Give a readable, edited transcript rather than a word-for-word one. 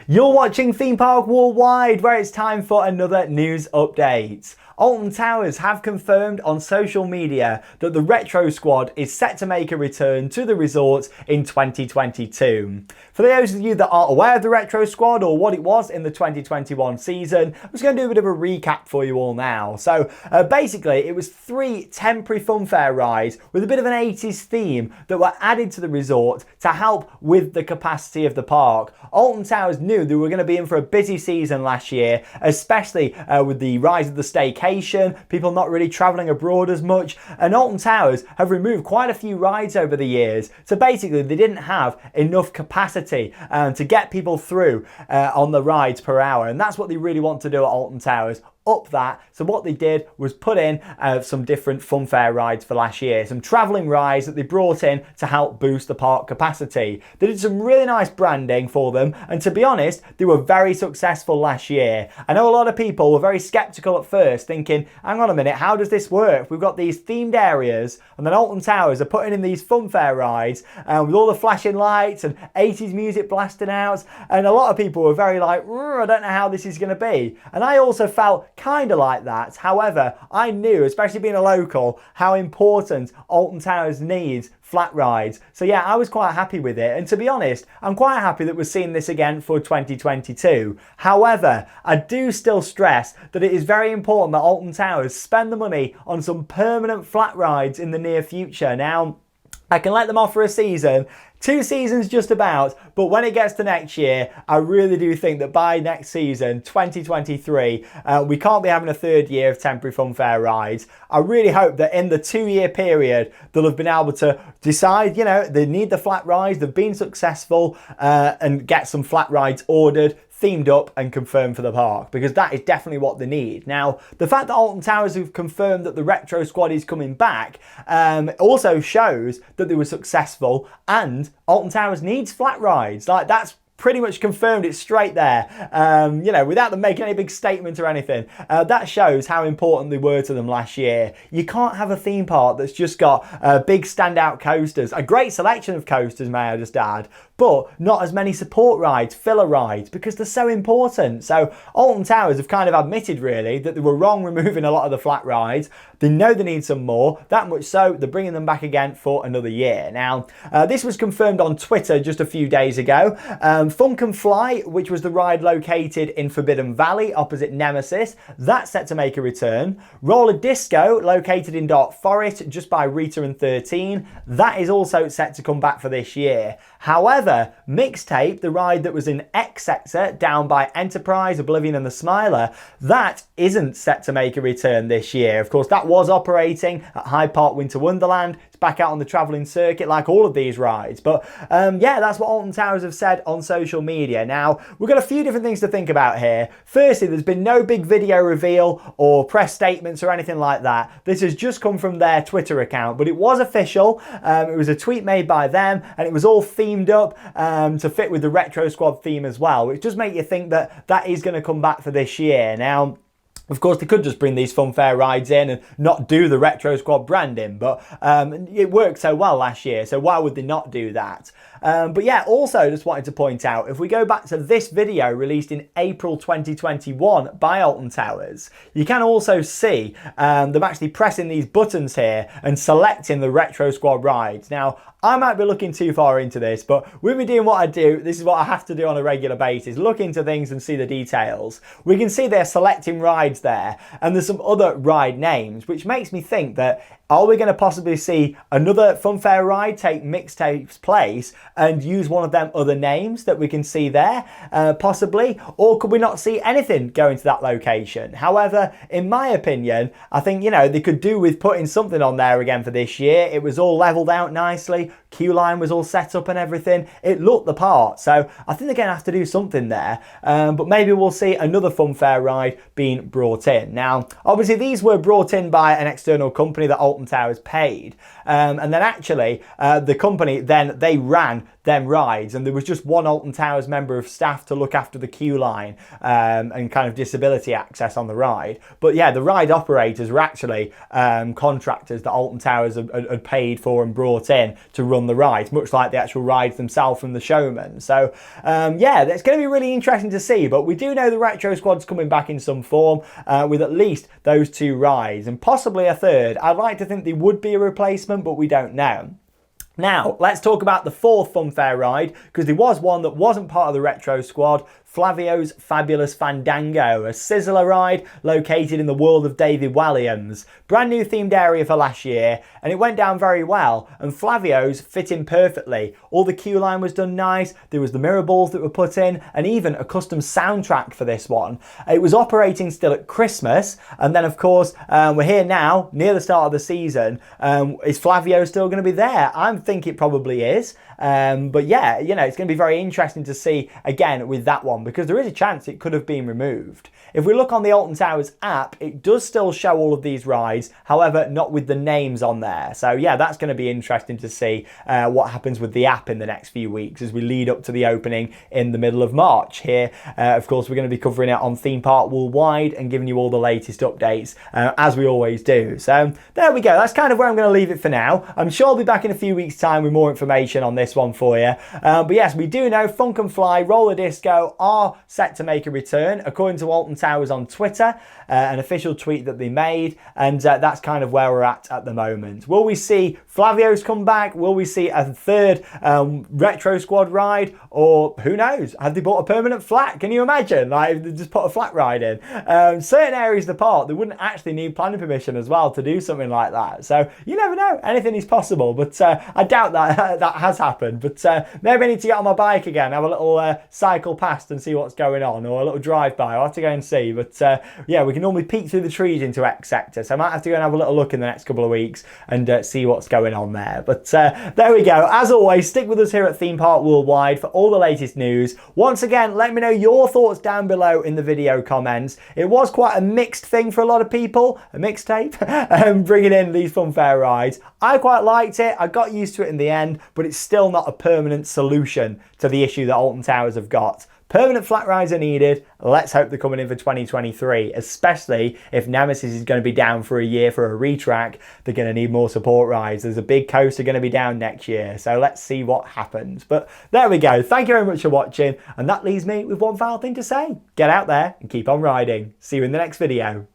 You're watching Theme Park Worldwide, where it's time for another news update. Alton Towers have confirmed on social media that the Retro Squad is set to make a return to the resort in 2022. For those of you that aren't aware of the Retro Squad or what it was in the 2021 season, I'm just going to do a bit of a recap for you all now. So basically, it was 3 temporary funfair rides with a bit of an 80s theme that were added to the resort to help with the capacity of the park. Alton Towers knew they were going to be in for a busy season last year, especially with the rise of the staycation, people not really travelling abroad as much, and Alton Towers have removed quite a few rides over the years. So basically they didn't have enough capacity to get people through on the rides per hour, and that's what they really want to do at Alton Towers. Up that. So what they did was put in some different funfair rides for last year, some travelling rides that they brought in to help boost the park capacity. They did some really nice branding for them, and to be honest, they were very successful last year. I know a lot of people were very sceptical at first, thinking, hang on a minute, how does this work? We've got these themed areas, and then Alton Towers are putting in these funfair rides with all the flashing lights and 80s music blasting out, and a lot of people were very like, I don't know how this is going to be. And I also felt kind of like that. However, I knew, especially being a local, how important Alton Towers needs flat rides. So yeah, I was quite happy with it. And to be honest, I'm quite happy that we're seeing this again for 2022. However, I do still stress that it is very important that Alton Towers spend the money on some permanent flat rides in the near future. Now, I can let them off for a season, 2 seasons just about, but when it gets to next year, I really do think that by next season, 2023, we can't be having a 3rd year of temporary funfair rides. I really hope that in the 2-year period, they'll have been able to decide, you know, they need the flat rides, they've been successful, and get some flat rides ordered, themed up and confirmed for the park, because that is definitely what they need. Now, the fact that Alton Towers have confirmed that the Retro Squad is coming back also shows that they were successful, and Alton Towers needs flat rides. Like, that's pretty much confirmed it straight there, you know, without them making any big statement or anything. That shows how important they were to them last year. You can't have a theme park that's just got big standout coasters, a great selection of coasters, may I just add, but not as many support rides, filler rides, because they're so important. So Alton Towers have kind of admitted really that they were wrong removing a lot of the flat rides. They know they need some more, that much so they're bringing them back again for another year. Now, this was confirmed on Twitter just a few days ago. Funk and Fly, which was the ride located in Forbidden Valley opposite Nemesis, that's set to make a return. Roller Disco, located in Dark Forest just by Rita and 13, that is also set to come back for this year. However, Mixtape, the ride that was in X Sector down by Enterprise, Oblivion and the Smiler, that isn't set to make a return this year. Of course, that was operating at Hyde Park Winter Wonderland. It's back out on the travelling circuit like all of these rides. But yeah, that's what Alton Towers have said on social media. Now, we've got a few different things to think about here. Firstly, there's been no big video reveal or press statements or anything like that. This has just come from their Twitter account, but it was official. It was a tweet made by them, and it was all themed up to fit with the Retro Squad theme as well, which does make you think that that is going to come back for this year. Now, of course, they could just bring these funfair rides in and not do the Retro Squad branding, but it worked so well last year, so why would they not do that? But yeah, also just wanted to point out, if we go back to this video released in April 2021 by Alton Towers, you can also see them actually pressing these buttons here and selecting the Retro Squad rides. Now, I might be looking too far into this, but with me doing what I do, this is what I have to do on a regular basis, look into things and see the details. We can see they're selecting rides there, and there's some other ride names, which makes me think that, are we going to possibly see another funfair ride take Mixtape's place and use one of them other names that we can see there, possibly? Or could we not see anything going to that location? However, in my opinion, I think, you know, they could do with putting something on there again for this year. It was all levelled out nicely. Queue line was all set up and everything. It looked the part. So I think they're going to have to do something there. But maybe we'll see another funfair ride being brought in. Now, obviously, these were brought in by an external company that Alton Towers paid, and then actually the company they ran them rides, and there was just one Alton Towers member of staff to look after the queue line and kind of disability access on the ride. But yeah, the ride operators were actually contractors that Alton Towers had paid for and brought in to run on the rides, much like the actual rides themselves from the showman. So yeah, it's going to be really interesting to see, but we do know the Retro Squad's coming back in some form with at least those 2 rides and possibly a third. I'd like to think there would be a replacement, but we don't know. Now, let's talk about the 4th funfair ride, because there was one that wasn't part of the Retro Squad, Flavio's Fabulous Fandango, a sizzler ride located in the world of David Walliams. Brand new themed area for last year, and it went down very well, and Flavio's fit in perfectly. All the queue line was done nice, there was the mirror balls that were put in, and even a custom soundtrack for this one. It was operating still at Christmas, and then of course, we're here now, near the start of the season. Is Flavio still going to be there? I think it probably is. But yeah, you know, it's going to be very interesting to see again with that one, because there is a chance it could have been removed. If we look on the Alton Towers app, it does still show all of these rides, however, not with the names on there. So yeah, that's going to be interesting to see what happens with the app in the next few weeks as we lead up to the opening in the middle of March. Here, of course, we're going to be covering it on Theme Park Worldwide and giving you all the latest updates as we always do. So there we go. That's kind of where I'm going to leave it for now. I'm sure I'll be back in a few weeks' time with more information on this one for you. But yes, we do know Funk and Fly, Roller Disco are set to make a return, according to Alton Towers on Twitter, an official tweet that they made, and that's kind of where we're at the moment. Will we see Flavio's come back? Will we see a third Retro Squad ride? Or who knows? Have they bought a permanent flat? Can you imagine? Like, they just put a flat ride in. Certain areas of the park, they wouldn't actually need planning permission as well to do something like that. So you never know. Anything is possible, but I doubt that that has happened. But maybe I need to get on my bike again, have a little cycle past and see what's going on, or a little drive by. I'll have to go and see. But yeah, we can normally peek through the trees into X Sector, so I might have to go and have a little look in the next couple of weeks and see what's going on there. But there we go. As always, stick with us here at Theme Park Worldwide for all the latest news. Once again, let me know your thoughts down below in the video comments. It was quite a mixed thing for a lot of people, a mixtape, bringing in these funfair rides. I quite liked it. I got used to it in the end, but it's still not a permanent solution to the issue that Alton Towers have got. Permanent flat rides are needed. Let's hope they're coming in for 2023, especially if Nemesis is going to be down for a year for a retrack. They're going to need more support rides. There's a big coaster going to be down next year, so let's see what happens. But there we go. Thank you very much for watching, and that leaves me with one final thing to say. Get out there and keep on riding. See you in the next video.